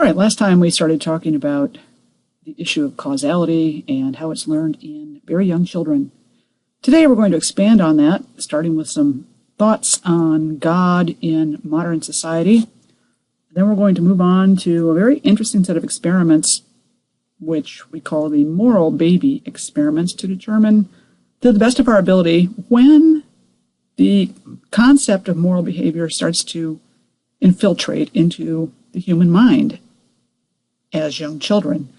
right, last time we started talking about the issue of causality and how it's learned in very young children. Today we're going to expand on that, starting with some thoughts on God in modern society. Then we're going to move on to a very interesting set of experiments, which we call the moral baby experiments, to determine, to the best of our ability, when the concept of moral behavior starts to infiltrate into the human mind as young children.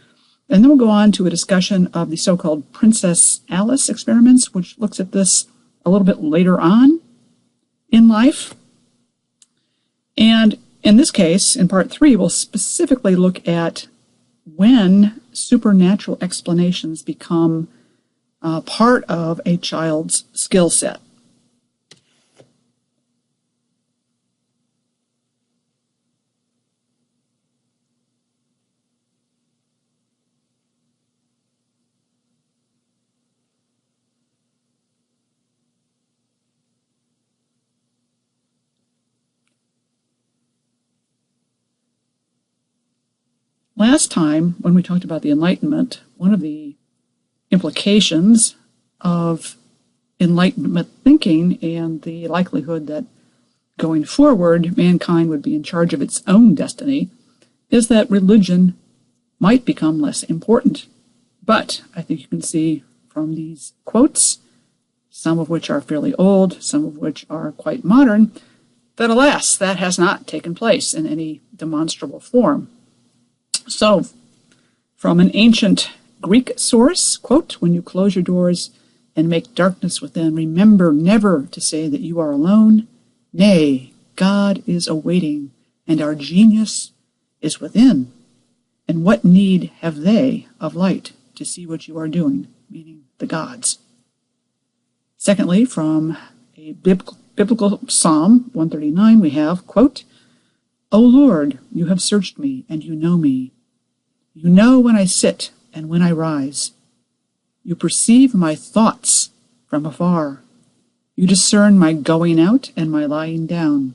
And then we'll go on to a discussion of the so-called Princess Alice experiments, which looks at this a little bit later on in life. And in this case, in part 3, we'll specifically look at when supernatural explanations become part of a child's skill set. Last time, when we talked about the Enlightenment, one of the implications of Enlightenment thinking and the likelihood that going forward mankind would be in charge of its own destiny is that religion might become less important. But I think you can see from these quotes, some of which are fairly old, some of which are quite modern, that alas, that has not taken place in any demonstrable form. So, from an ancient Greek source, quote, "When you close your doors and make darkness within, remember never to say that you are alone. Nay, God is awaiting, and our genius is within. And what need have they of light to see what you are doing?" Meaning the gods. Secondly, from a biblical Psalm 139, we have, quote, "O Lord, you have searched me, and you know me. You know when I sit and when I rise. You perceive my thoughts from afar. You discern my going out and my lying down.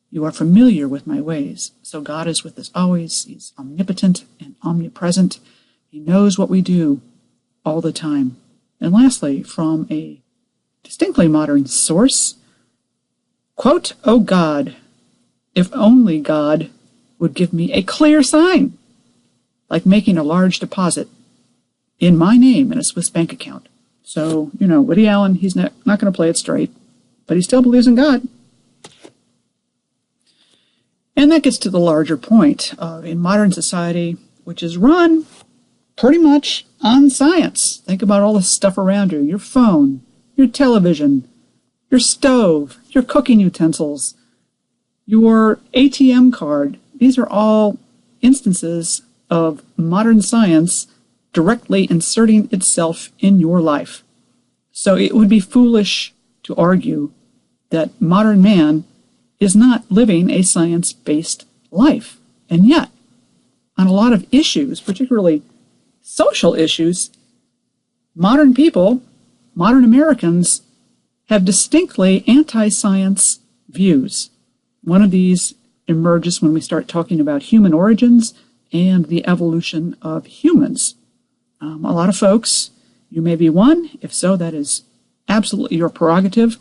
You are familiar with my ways." So God is with us always. He's omnipotent and omnipresent. He knows what we do all the time. And lastly, from a distinctly modern source, quote, "O God, if only God would give me a clear sign, like making a large deposit in my name in a Swiss bank account." So, Woody Allen, he's not going to play it straight, but he still believes in God. And that gets to the larger point of in modern society, which is run pretty much on science. Think about all the stuff around you, your phone, your television, your stove, your cooking utensils, your ATM card. These are all instances of modern science directly inserting itself in your life. So it would be foolish to argue that modern man is not living a science-based life. And yet, on a lot of issues, particularly social issues, modern people, modern Americans, have distinctly anti-science views. One of these emerges when we start talking about human origins and the evolution of humans. A lot of folks, you may be one. If so, that is absolutely your prerogative.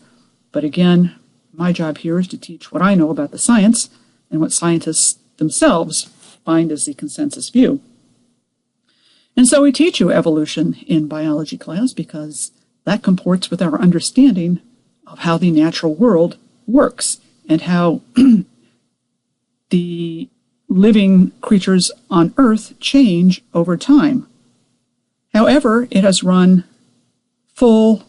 But again, my job here is to teach what I know about the science and what scientists themselves find as the consensus view. And so we teach you evolution in biology class because that comports with our understanding of how the natural world works and how the living creatures on Earth change over time. However, it has run full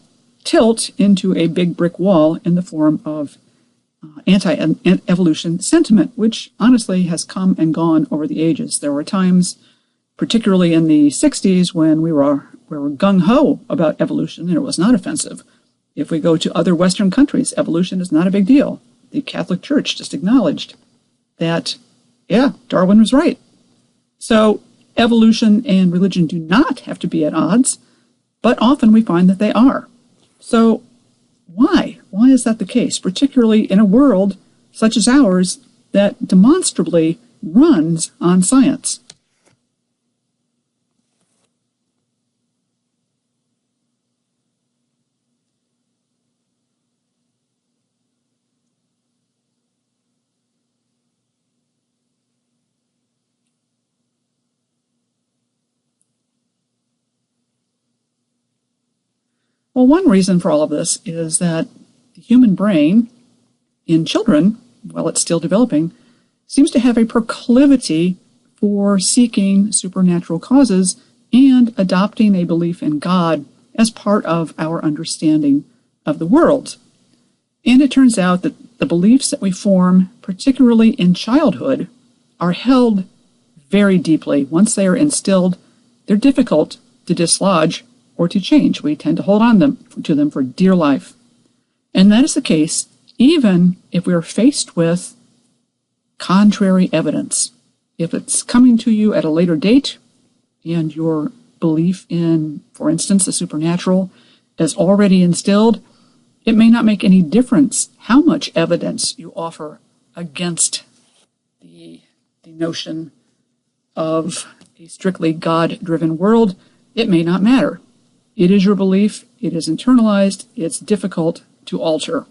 tilt into a big brick wall in the form of anti-evolution sentiment, which honestly has come and gone over the ages. There were times, particularly in the 60s, when we were gung-ho about evolution and it was not offensive. If we go to other Western countries, evolution is not a big deal. The Catholic Church just acknowledged that, yeah, Darwin was right. So evolution and religion do not have to be at odds, but often we find that they are. So why? Why is that the case, particularly in a world such as ours that demonstrably runs on science. Well, one reason for all of this is that the human brain in children, while it's still developing, seems to have a proclivity for seeking supernatural causes and adopting a belief in God as part of our understanding of the world. And it turns out that the beliefs that we form, particularly in childhood, are held very deeply. Once they are instilled, they're difficult to dislodge or to change. We tend to hold on to them for dear life. And that is the case even if we are faced with contrary evidence. If it's coming to you at a later date and your belief in, for instance, the supernatural is already instilled, it may not make any difference how much evidence you offer against the notion of a strictly God-driven world. It may not matter. It is your belief. It is internalized. It's difficult to alter.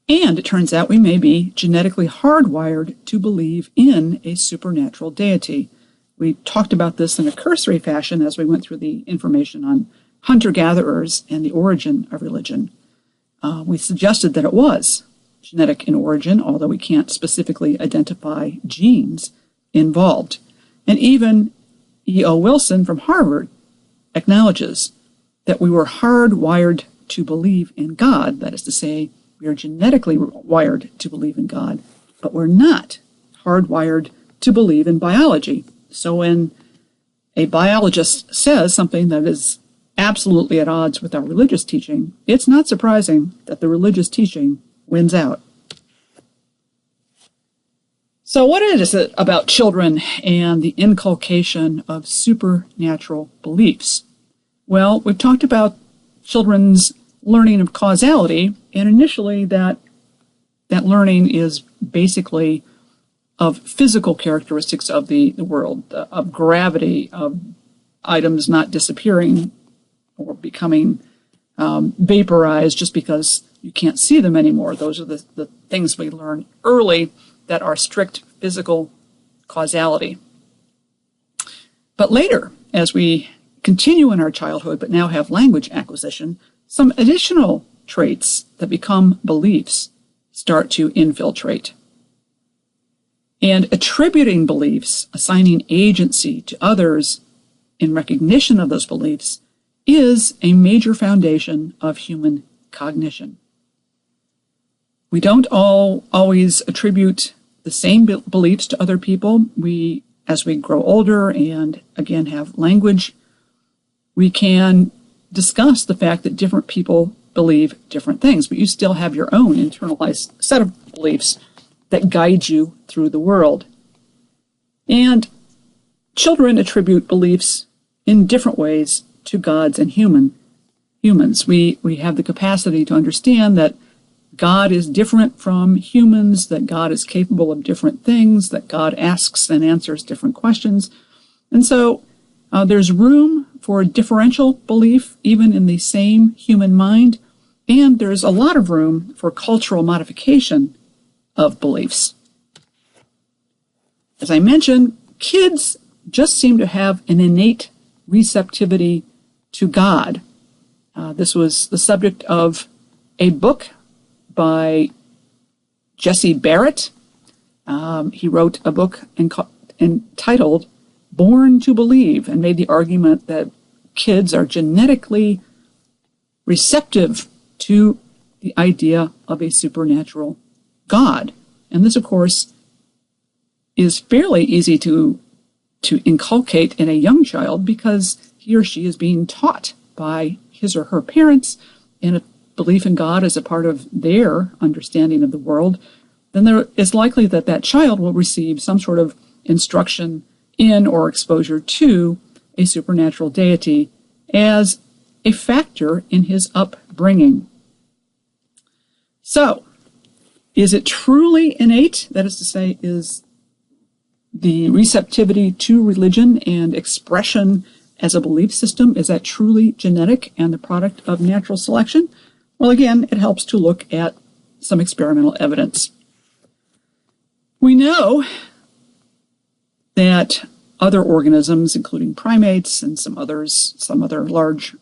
And it turns out we may be genetically hardwired to believe in a supernatural deity. We talked about this in a cursory fashion as we went through the information on hunter-gatherers and the origin of religion. We suggested that it was genetic in origin, although we can't specifically identify genes involved. And even E.O. Wilson from Harvard acknowledges that we were hardwired to believe in God. That is to say, we are genetically wired to believe in God, but we're not hardwired to believe in biology. So when a biologist says something that is absolutely at odds with our religious teaching, it's not surprising that the religious teaching wins out. So what is it about children and the inculcation of supernatural beliefs? Well, we've talked about children's learning of causality, and initially that learning is basically of physical characteristics of the world, of gravity, of items not disappearing or becoming vaporized just because you can't see them anymore. Those are the things we learn early that are strict physical causality. But later, as we continue in our childhood but now have language acquisition, some additional traits that become beliefs start to infiltrate. And attributing beliefs, assigning agency to others in recognition of those beliefs, is a major foundation of human cognition. We don't always attribute the same beliefs to other people. As we grow older and, again, have language, we can discuss the fact that different people believe different things, but you still have your own internalized set of beliefs that guide you through the world. And children attribute beliefs in different ways to gods and humans. We have the capacity to understand that God is different from humans, that God is capable of different things, that God asks and answers different questions. And so there's room for differential belief even in the same human mind, and there's a lot of room for cultural modification of beliefs. As I mentioned, kids just seem to have an innate receptivity to God. This was the subject of a book by Jesse Barrett. He wrote a book entitled Born to Believe, and made the argument that kids are genetically receptive to the idea of a supernatural God. And this, of course, is fairly easy to inculcate in a young child because he or she is being taught by his or her parents in a belief in God as a part of their understanding of the world. Then it's likely that that child will receive some sort of instruction in or exposure to a supernatural deity as a factor in his upbringing. So, is it truly innate? That is to say, is the receptivity to religion and expression as a belief system, is that truly genetic and the product of natural selection? Well, again, it helps to look at some experimental evidence. We know that other organisms, including primates and some other large,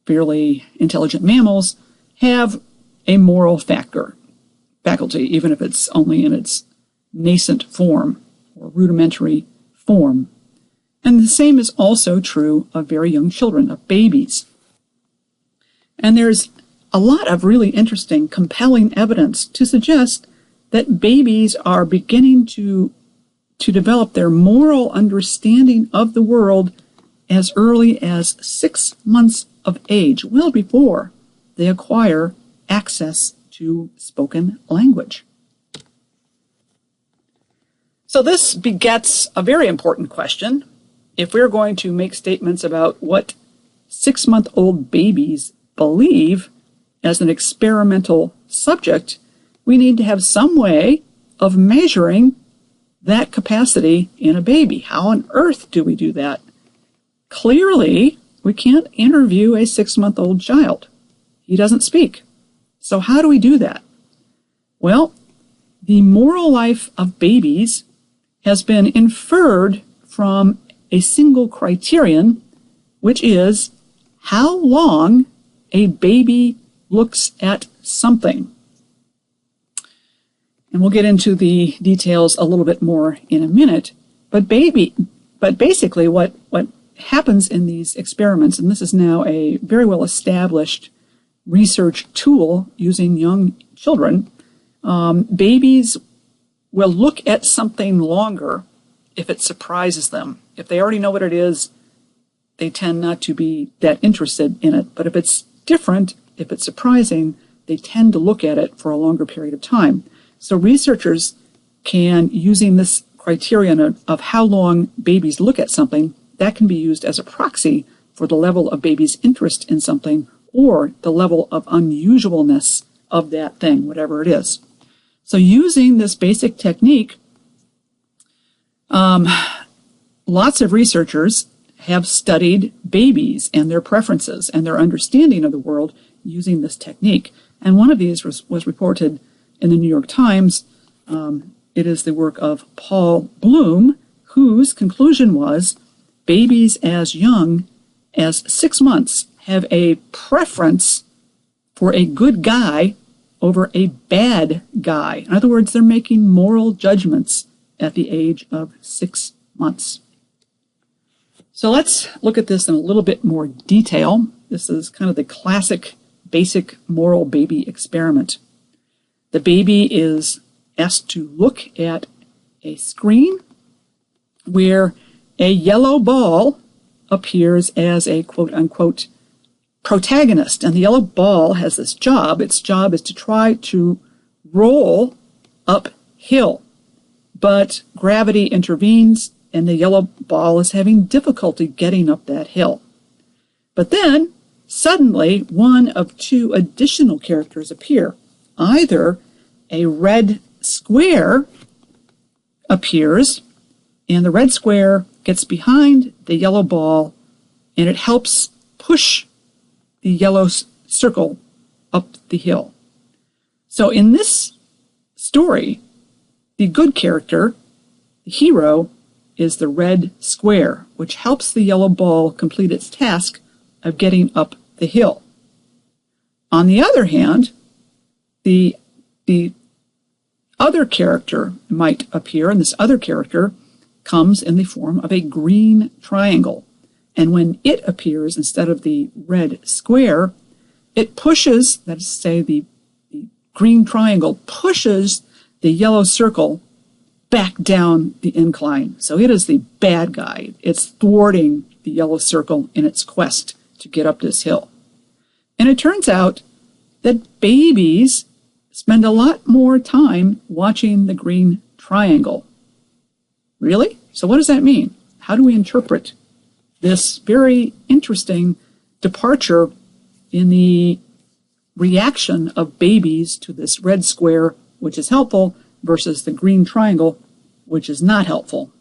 fairly intelligent mammals, have a moral faculty, even if it's only in its nascent form or rudimentary form. And the same is also true of very young children, of babies. And there's a lot of really interesting, compelling evidence to suggest that babies are beginning to develop their moral understanding of the world as early as 6 months of age, well before they acquire access to spoken language. So this begets a very important question. If we're going to make statements about what 6-month-old babies believe as an experimental subject, we need to have some way of measuring that capacity in a baby. How on earth do we do that? Clearly, we can't interview a 6-month-old child. He doesn't speak. So how do we do that? Well, the moral life of babies has been inferred from a single criterion, which is how long a baby looks at something. And we'll get into the details a little bit more in a minute. But basically what happens in these experiments, and this is now a very well established research tool using young children, babies will look at something longer if it surprises them. If they already know what it is, they tend not to be that interested in it. But if it's different, if it's surprising, they tend to look at it for a longer period of time. So researchers can, using this criterion of how long babies look at something, that can be used as a proxy for the level of baby's interest in something or the level of unusualness of that thing, whatever it is. So using this basic technique, lots of researchers have studied babies and their preferences and their understanding of the world using this technique. And one of these was reported in the New York Times. It is the work of Paul Bloom, whose conclusion was babies as young as 6 months have a preference for a good guy over a bad guy. In other words, they're making moral judgments at the age of 6 months. So let's look at this in a little bit more detail. This is kind of the classic basic moral baby experiment. The baby is asked to look at a screen where a yellow ball appears as a quote-unquote protagonist. And the yellow ball has this job. Its job is to try to roll uphill. But gravity intervenes, and the yellow ball is having difficulty getting up that hill. But then, suddenly, one of two additional characters appear. Either a red square appears, and the red square gets behind the yellow ball, and it helps push the yellow circle up the hill. So in this story, the good character, the hero, is the red square, which helps the yellow ball complete its task of getting up the hill. On the other hand, the other character might appear, and this other character comes in the form of a green triangle. And when it appears instead of the red square, it pushes, that is to say, the green triangle pushes the yellow circle back down the incline. So it is the bad guy. It's thwarting the yellow circle in its quest to get up this hill. And it turns out that babies spend a lot more time watching the green triangle. Really? So what does that mean? How do we interpret this very interesting departure in the reaction of babies to this red square, which is helpful, versus the green triangle, which is not helpful?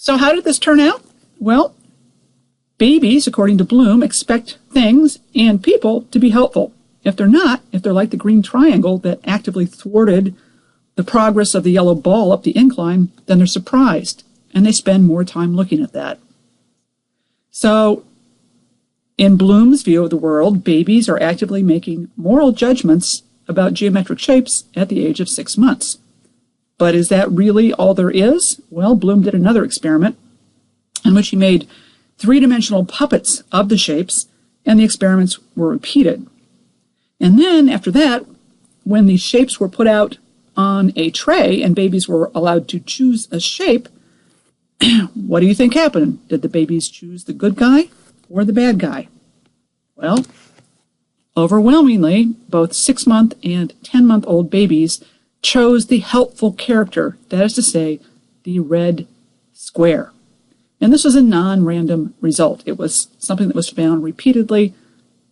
So how did this turn out? Well, babies, according to Bloom, expect things and people to be helpful. If they're not, if they're like the green triangle that actively thwarted the progress of the yellow ball up the incline, then they're surprised, and they spend more time looking at that. So, in Bloom's view of the world, babies are actively making moral judgments about geometric shapes at the age of 6 months. But is that really all there is? Well, Bloom did another experiment in which he made three-dimensional puppets of the shapes, and the experiments were repeated. And then, after that, when these shapes were put out on a tray and babies were allowed to choose a shape, what do you think happened? Did the babies choose the good guy or the bad guy? Well, overwhelmingly, both 6-month and 10-month-old babies chose the helpful character, that is to say, the red square. And this was a non-random result. It was something that was found repeatedly,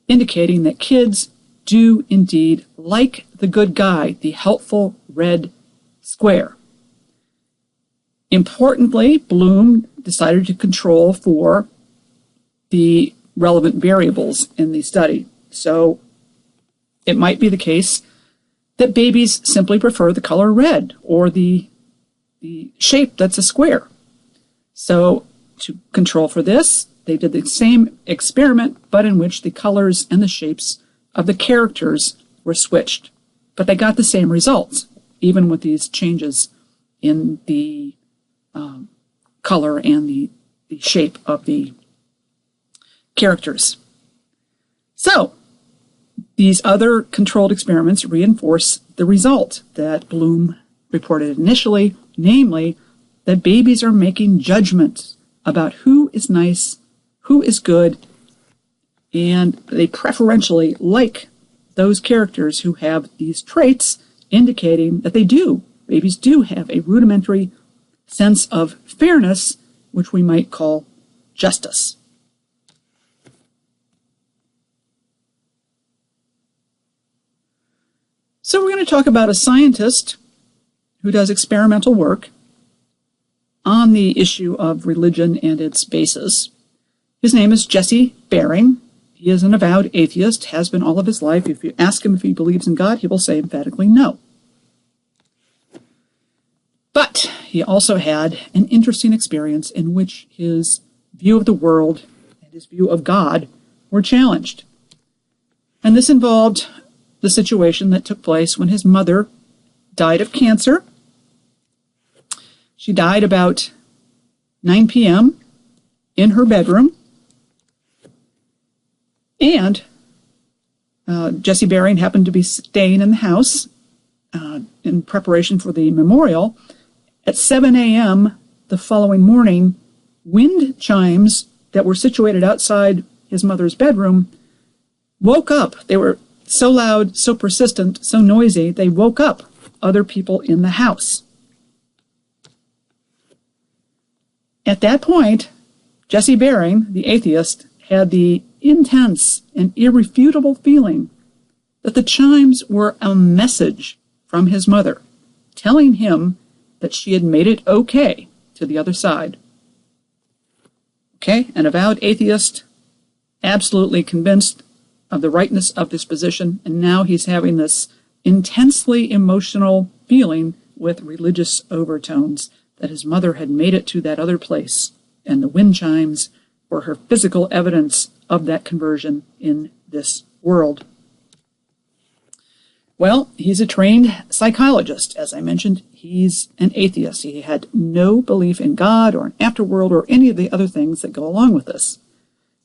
indicating that kids do indeed like the good guy, the helpful red square. Importantly, Bloom decided to control for the relevant variables in the study. So it might be the case that babies simply prefer the color red or the shape that's a square. So to control for this, they did the same experiment, but in which the colors and the shapes of the characters were switched. But they got the same results, even with these changes in the color and the shape of the characters. So, these other controlled experiments reinforce the result that Bloom reported initially, namely that babies are making judgments about who is nice, who is good, and they preferentially like those characters who have these traits, indicating that babies do have a rudimentary sense of fairness, which we might call justice. So we're going to talk about a scientist who does experimental work on the issue of religion and its basis. His name is Jesse Bering. He is an avowed atheist, has been all of his life. If you ask him if he believes in God, he will say emphatically no. But he also had an interesting experience in which his view of the world and his view of God were challenged. And this involved the situation that took place when his mother died of cancer. She died about 9 p.m. in her bedroom. And Jesse Bering happened to be staying in the house in preparation for the memorial. At 7 a.m. the following morning, wind chimes that were situated outside his mother's bedroom woke up. They were so loud, so persistent, so noisy, they woke up other people in the house. At that point, Jesse Bering, the atheist, had the intense and irrefutable feeling that the chimes were a message from his mother, telling him that she had made it okay to the other side. Okay, an avowed atheist, absolutely convinced of the rightness of this position, and now he's having this intensely emotional feeling with religious overtones that his mother had made it to that other place, and the wind chimes were her physical evidence of that conversion in this world. Well, he's a trained psychologist. As I mentioned, he's an atheist. He had no belief in God or an afterworld or any of the other things that go along with this.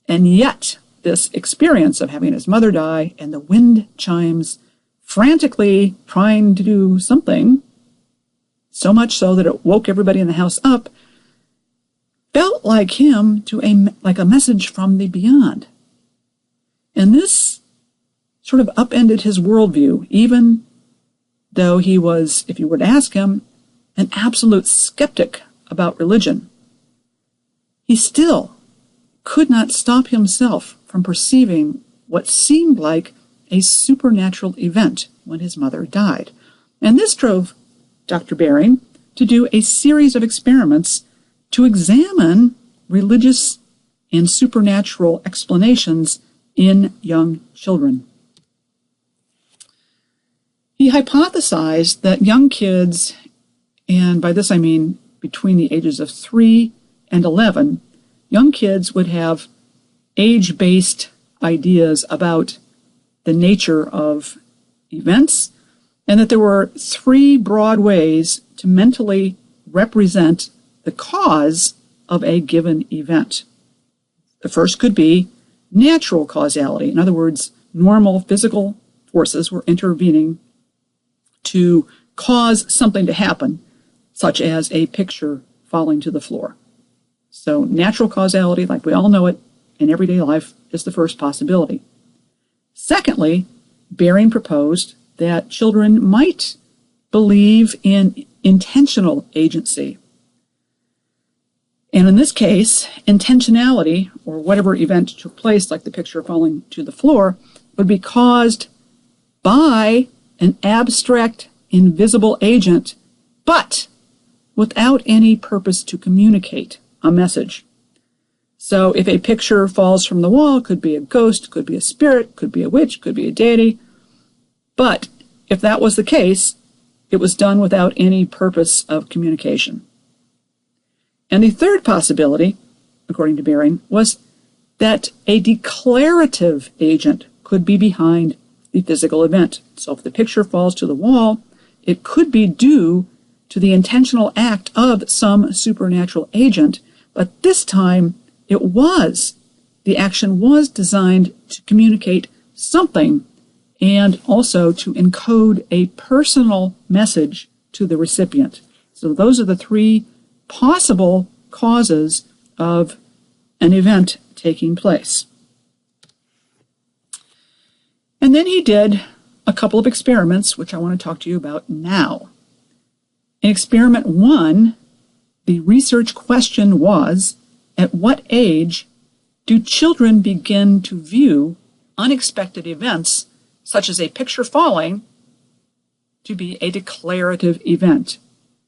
And yet, this experience of having his mother die and the wind chimes frantically trying to do something, so much so that it woke everybody in the house up, felt like him like a message from the beyond. And this sort of upended his worldview, even though he was, if you were to ask him, an absolute skeptic about religion. He still could not stop himself from perceiving what seemed like a supernatural event when his mother died. And this drove Dr. Bering to do a series of experiments to examine religious and supernatural explanations in young children. He hypothesized that young kids, and by this I mean between the ages of 3 and 11, young kids would have age-based ideas about the nature of events, and that there were 3 broad ways to mentally represent the cause of a given event. The first could be natural causality. In other words, normal physical forces were intervening to cause something to happen, such as a picture falling to the floor. So natural causality, like we all know it in everyday life, is the first possibility. Secondly, Baring proposed that children might believe in intentional agency. And in this case, intentionality, or whatever event took place, like the picture falling to the floor, would be caused by an abstract, invisible agent, but without any purpose to communicate a message. So if a picture falls from the wall, it could be a ghost, could be a spirit, could be a witch, could be a deity. But if that was the case, it was done without any purpose of communication. And the third possibility, according to Baring, was that a declarative agent could be behind the physical event. So if the picture falls to the wall, it could be due to the intentional act of some supernatural agent, but this time the action was designed to communicate something and also to encode a personal message to the recipient. So those are the 3 possible causes of an event taking place. And then he did a couple of experiments, which I want to talk to you about now. In experiment 1, the research question was, at what age do children begin to view unexpected events, such as a picture falling, to be a declarative event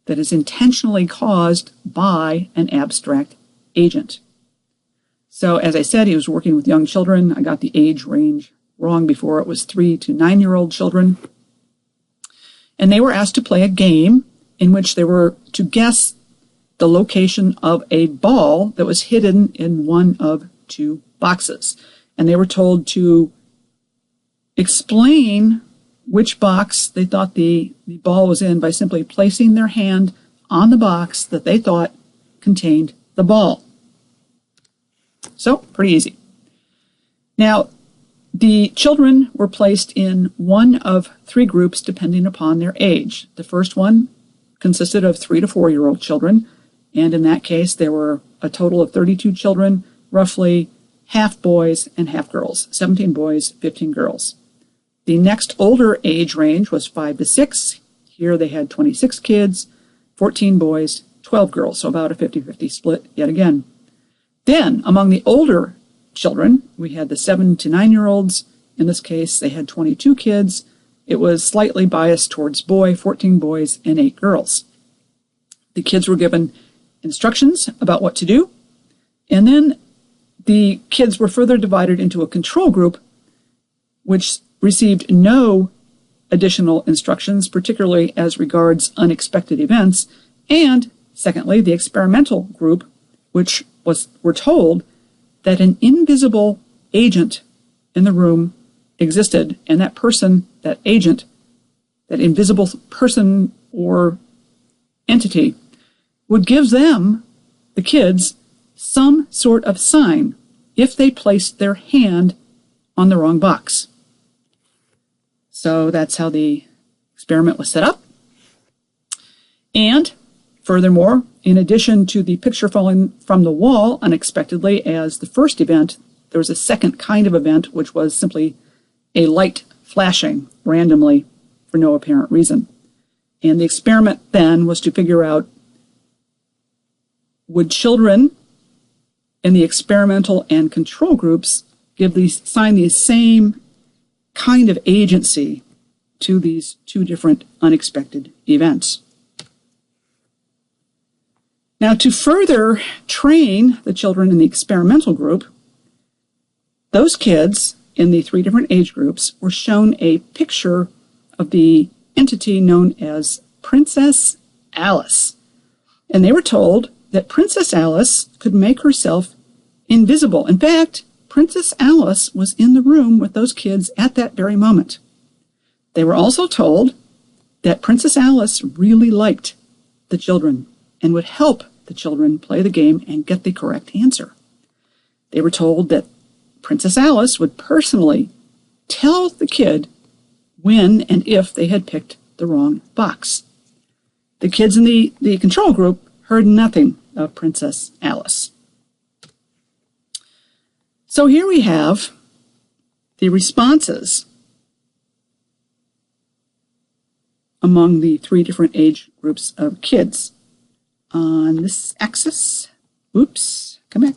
that is intentionally caused by an abstract agent? So, as I said, he was working with young children. I got the age range wrong before. It was 3 to 9-year-old children. And they were asked to play a game in which they were to guess the location of a ball that was hidden in one of 2 boxes. And they were told to explain which box they thought the ball was in by simply placing their hand on the box that they thought contained the ball. So, pretty easy. Now, the children were placed in one of 3 groups depending upon their age. The first one consisted of 3 to 4-year-old children, and in that case there were a total of 32 children, roughly half boys and half girls, 17 boys, 15 girls. The next older age range was 5 to 6. Here they had 26 kids, 14 boys, 12 girls, so about a 50-50 split yet again. Then, among the older children, we had the 7 to 9-year-olds. In this case, they had 22 kids. It was slightly biased towards boy, 14 boys, and 8 girls. The kids were given instructions about what to do, and then the kids were further divided into a control group, which received no additional instructions, particularly as regards unexpected events, and secondly, the experimental group, which were told that an invisible agent in the room existed, and that person, that agent, that invisible person or entity, would give them, the kids, some sort of sign if they placed their hand on the wrong box. So that's how the experiment was set up. And furthermore, in addition to the picture falling from the wall unexpectedly as the first event, there was a second kind of event, which was simply a light flashing randomly for no apparent reason. And the experiment then was to figure out, would children in the experimental and control groups assign the same kind of agency to these 2 different unexpected events? Now, to further train the children in the experimental group, those kids in the 3 different age groups were shown a picture of the entity known as Princess Alice. And they were told that Princess Alice could make herself invisible. In fact, Princess Alice was in the room with those kids at that very moment. They were also told that Princess Alice really liked the children and would help the children play the game and get the correct answer. They were told that Princess Alice would personally tell the kid when and if they had picked the wrong box. The kids in the control group heard nothing of Princess Alice. So here we have the responses among the 3 different age groups of kids. On this axis, oops, come back.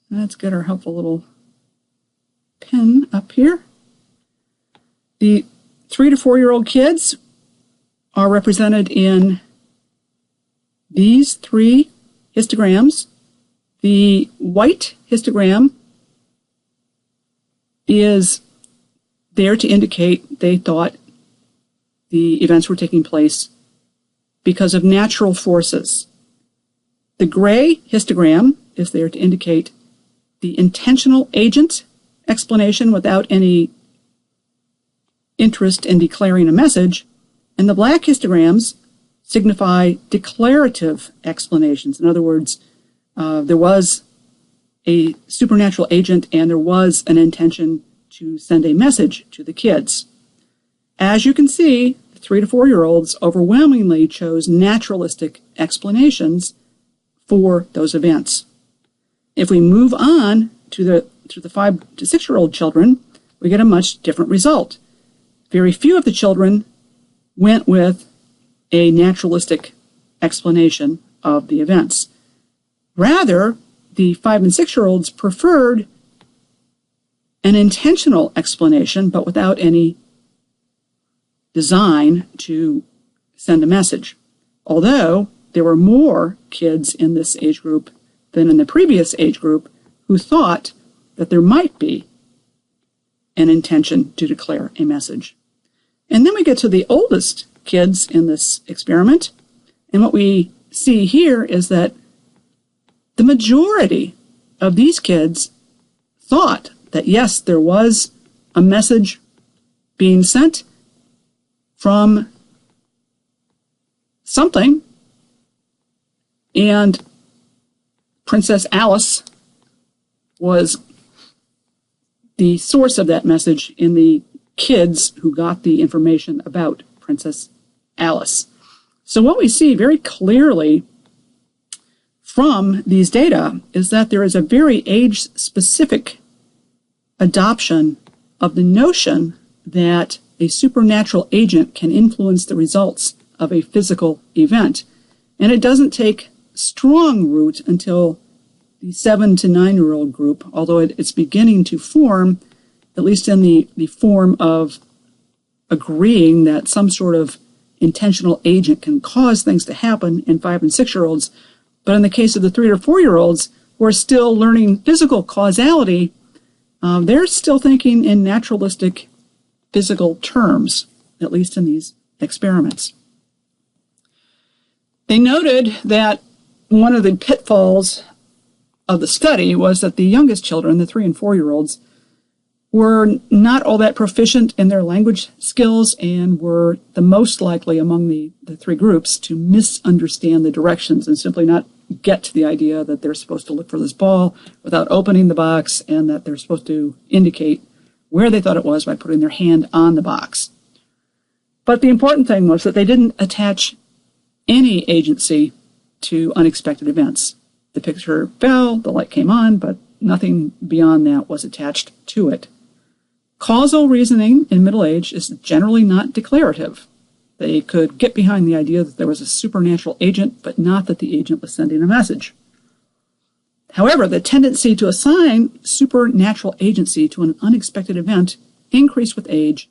Let's get our helpful little pin up here. The 3 to 4-year-old kids are represented in these 3 histograms. The white histogram is there to indicate they thought the events were taking place because of natural forces. The gray histogram is there to indicate the intentional agent explanation without any interest in declaring a message, and the black histograms signify declarative explanations. In other words, there was a supernatural agent and there was an intention to send a message to the kids. As you can see, the 3 to 4-year-olds overwhelmingly chose naturalistic explanations for those events. If we move on to the 5 to 6-year-old children, we get a much different result. Very few of the children went with a naturalistic explanation of the events. Rather, the 5 and 6-year-olds preferred an intentional explanation, but without any design to send a message. Although there were more kids in this age group than in the previous age group who thought that there might be an intention to declare a message. And then we get to the oldest kids in this experiment, and what we see here is that the majority of these kids thought that yes, there was a message being sent from something, and Princess Alice was the source of that message in the kids who got the information about Princess Alice. So what we see very clearly from these data is that there is a very age-specific adoption of the notion that a supernatural agent can influence the results of a physical event. And it doesn't take strong root until the 7 to 9-year-old group, although it's beginning to form, at least in the form of agreeing that some sort of intentional agent can cause things to happen in 5 and 6-year-olds. But in the case of the 3 or 4-year-olds who are still learning physical causality, they're still thinking in naturalistic physical terms, at least in these experiments. They noted that one of the pitfalls of the study was that the youngest children, the 3 and 4-year-olds, were not all that proficient in their language skills and were the most likely among the 3 groups to misunderstand the directions and simply not get to the idea that they're supposed to look for this ball without opening the box and that they're supposed to indicate where they thought it was by putting their hand on the box. But the important thing was that they didn't attach any agency to unexpected events. The picture fell, the light came on, but nothing beyond that was attached to it. Causal reasoning in middle age is generally not declarative. They could get behind the idea that there was a supernatural agent, but not that the agent was sending a message. However, the tendency to assign supernatural agency to an unexpected event increased with age,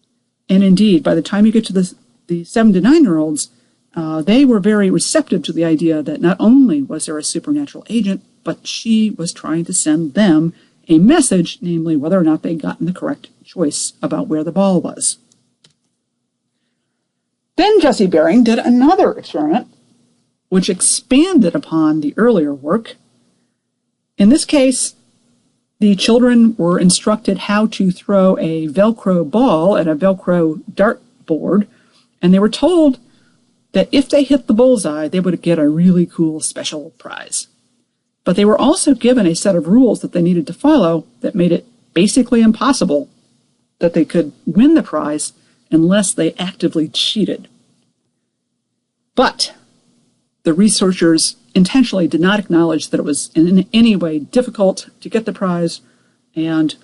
and indeed, by the time you get to the 7 to 9-year-olds, they were very receptive to the idea that not only was there a supernatural agent, but she was trying to send them a message, namely whether or not they'd gotten the correct choice about where the ball was. Then Jesse Bering did another experiment, which expanded upon the earlier work. In this case, the children were instructed how to throw a Velcro ball at a Velcro dartboard, and they were told that if they hit the bullseye, they would get a really cool special prize. But they were also given a set of rules that they needed to follow that made it basically impossible that they could win the prize unless they actively cheated. But the researchers intentionally did not acknowledge that it was in any way difficult to get the prize, and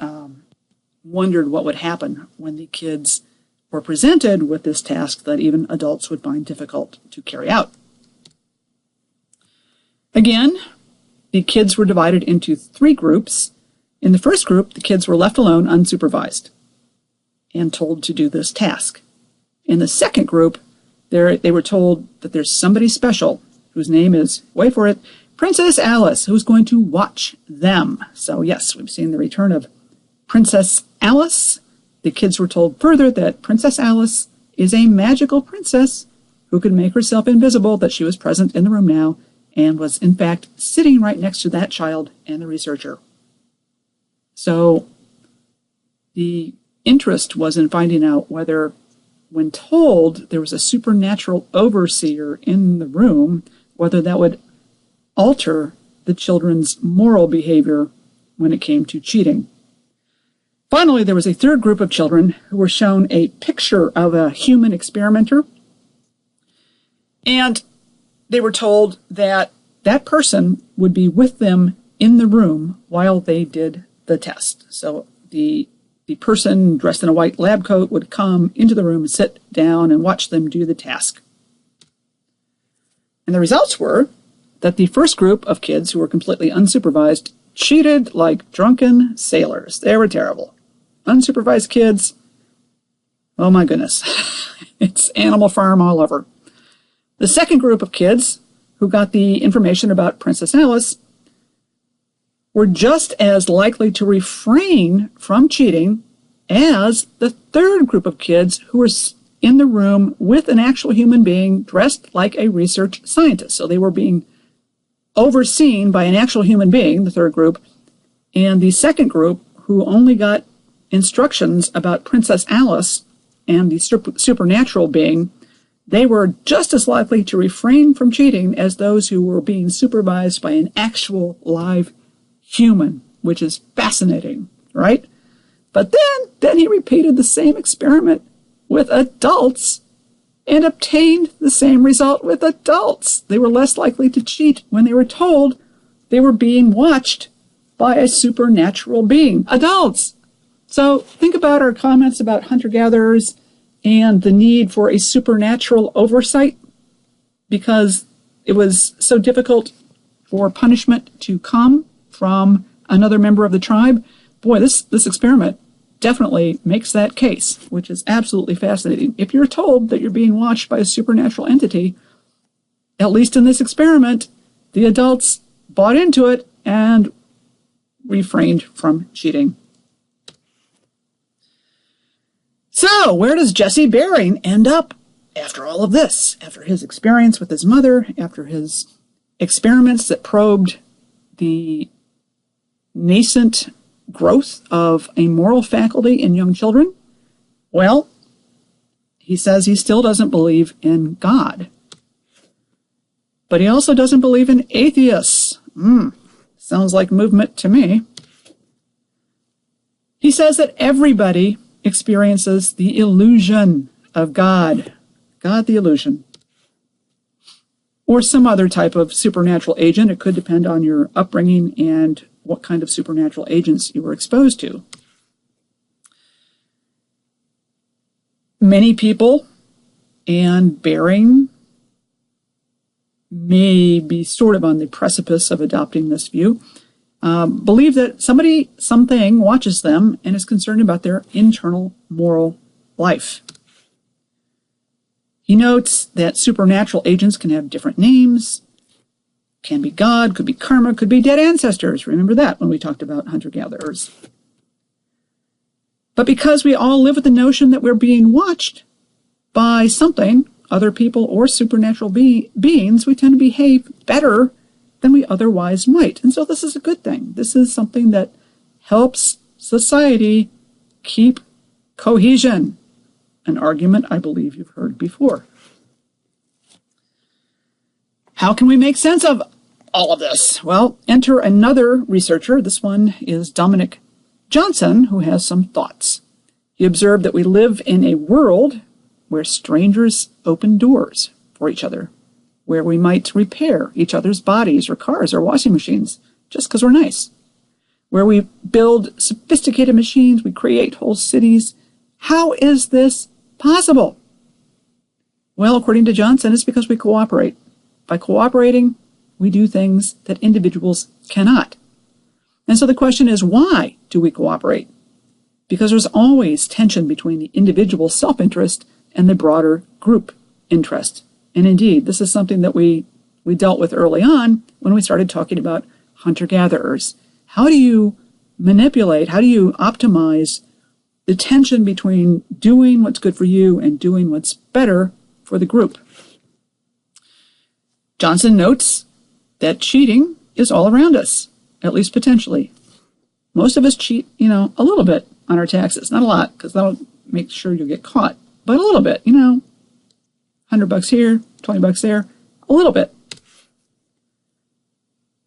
wondered what would happen when the kids were presented with this task that even adults would find difficult to carry out. Again, the kids were divided into 3 groups. In the first group, the kids were left alone unsupervised and told to do this task. In the second group, they were told that there's somebody special whose name is, wait for it, Princess Alice, who's going to watch them. So yes, we've seen the return of Princess Alice. The kids were told further that Princess Alice is a magical princess who could make herself invisible, that she was present in the room now and was in fact sitting right next to that child and the researcher. So the interest was in finding out whether, when told there was a supernatural overseer in the room, whether that would alter the children's moral behavior when it came to cheating. Finally, there was a third group of children who were shown a picture of a human experimenter, and they were told that that person would be with them in the room while they did the test. So the person dressed in a white lab coat would come into the room, sit down, and watch them do the task. And the results were that the first group of kids who were completely unsupervised cheated like drunken sailors. They were terrible. Unsupervised kids, oh my goodness, it's Animal Farm all over. The second group of kids who got the information about Princess Alice were just as likely to refrain from cheating as the third group of kids who were in the room with an actual human being dressed like a research scientist. So they were being overseen by an actual human being, the third group, and the second group, who only got instructions about Princess Alice and the supernatural being, they were just as likely to refrain from cheating as those who were being supervised by an actual live human, which is fascinating, right? But then he repeated the same experiment with adults and obtained the same result with adults. They were less likely to cheat when they were told they were being watched by a supernatural being. Adults! So think about our comments about hunter-gatherers and the need for a supernatural oversight, because it was so difficult for punishment to come from another member of the tribe. Boy, this experiment definitely makes that case, which is absolutely fascinating. If you're told that you're being watched by a supernatural entity, at least in this experiment, the adults bought into it and refrained from cheating. So, where does Jesse Bering end up after all of this? After his experience with his mother, after his experiments that probed the nascent growth of a moral faculty in young children? Well, he says he still doesn't believe in God. But he also doesn't believe in atheists. Sounds like movement to me. He says that everybody experiences the illusion of God. God the illusion. Or some other type of supernatural agent. It could depend on your upbringing and what kind of supernatural agents you were exposed to. Many people, and Bering may be sort of on the precipice of adopting this view, believe that something watches them and is concerned about their internal moral life. He notes that supernatural agents can have different names, can be God, could be karma, could be dead ancestors. Remember that when we talked about hunter-gatherers. But because we all live with the notion that we're being watched by something, other people or supernatural beings, we tend to behave better than we otherwise might. And so this is a good thing. This is something that helps society keep cohesion. An argument I believe you've heard before. How can we make sense of all of this? Well, enter another researcher. This one is Dominic Johnson, who has some thoughts. He observed that we live in a world where strangers open doors for each other, where we might repair each other's bodies or cars or washing machines just because we're nice, where we build sophisticated machines, we create whole cities. How is this possible? Well, according to Johnson, it's because we cooperate. By cooperating, we do things that individuals cannot. And so the question is, why do we cooperate? Because there's always tension between the individual self-interest and the broader group interest. And indeed, this is something that we dealt with early on when we started talking about hunter-gatherers. How do you manipulate, how do you optimize the tension between doing what's good for you and doing what's better for the group? Johnson notes that cheating is all around us, at least potentially. Most of us cheat, a little bit on our taxes. Not a lot, because that'll make sure you get caught. But a little bit, $100 here, $20 there, a little bit.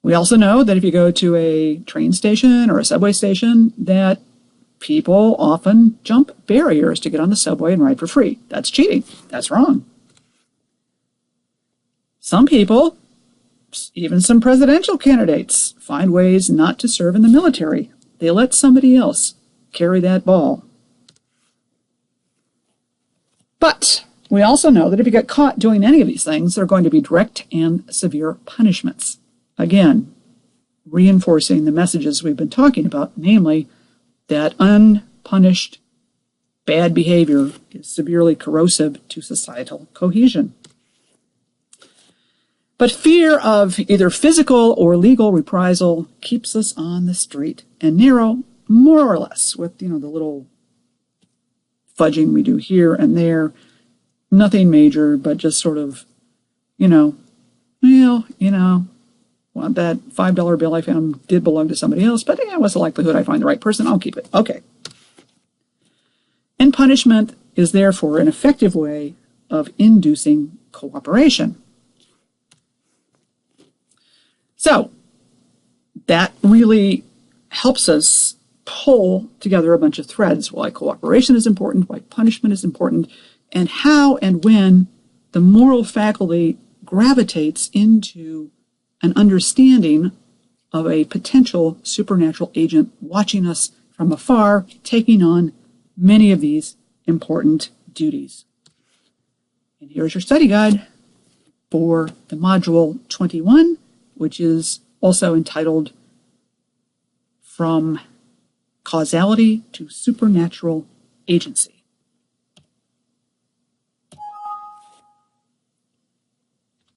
We also know that if you go to a train station or a subway station, that people often jump barriers to get on the subway and ride for free. That's cheating. That's wrong. Some people, even some presidential candidates, find ways not to serve in the military. They let somebody else carry that ball. But we also know that if you get caught doing any of these things, there are going to be direct and severe punishments. Again, reinforcing the messages we've been talking about, namely that unpunished bad behavior is severely corrosive to societal cohesion. But fear of either physical or legal reprisal keeps us on the straight and narrow, more or less, with, the little fudging we do here and there. Nothing major, but just sort of, well, that $5 bill I found did belong to somebody else, but what's the likelihood I find the right person? I'll keep it. Okay. And punishment is therefore an effective way of inducing cooperation. So that really helps us pull together a bunch of threads, why cooperation is important, why punishment is important, and how and when the moral faculty gravitates into an understanding of a potential supernatural agent watching us from afar, taking on many of these important duties. And here's your study guide for the module 21, which is also entitled From Causality to Supernatural Agency.